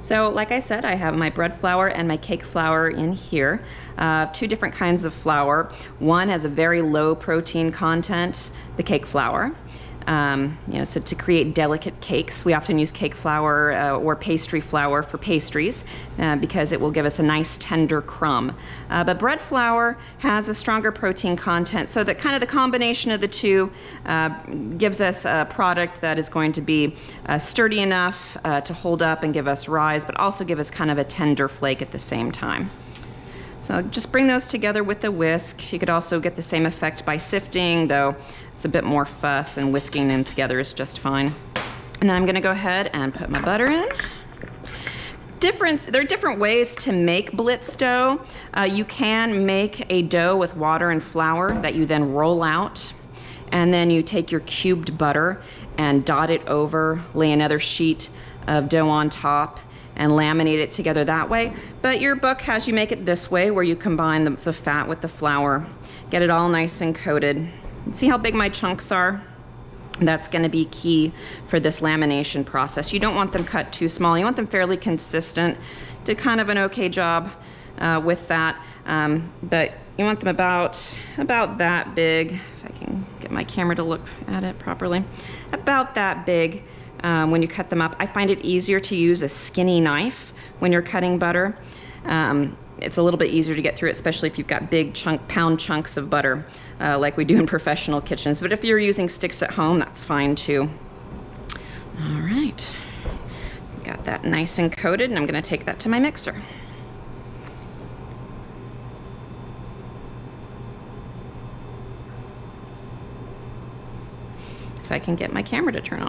So like I said, I have my bread flour and my cake flour in here. Two different kinds of flour. One has a very low protein content, the cake flour. So to create delicate cakes, we often use cake flour or pastry flour for pastries because it will give us a nice tender crumb. But bread flour has a stronger protein content, so that kind of the combination of the two gives us a product that is going to be sturdy enough to hold up and give us rise, but also give us kind of a tender flake at the same time. So just bring those together with the whisk. You could also get the same effect by sifting, though it's a bit more fuss, and whisking them together is just fine. And then I'm gonna go ahead and put my butter in. There are different ways to make Blitz dough. You can make a dough with water and flour that you then roll out, and then you take your cubed butter and dot it over, lay another sheet of dough on top, and laminate it together that way. But your book has you make it this way, where you combine the fat with the flour, get it all nice and coated. See how big my chunks are? That's gonna be key for this lamination process. You don't want them cut too small. You want them fairly consistent. Did kind of an okay job with that. But you want them about that big, if I can get my camera to look at it properly. About that big. When you cut them up. I find it easier to use a skinny knife when you're cutting butter. It's a little bit easier to get through it, especially if you've got big pound chunks of butter like we do in professional kitchens. But if you're using sticks at home, that's fine too. All right, got that nice and coated, and I'm gonna take that to my mixer. If I can get my camera to turn on.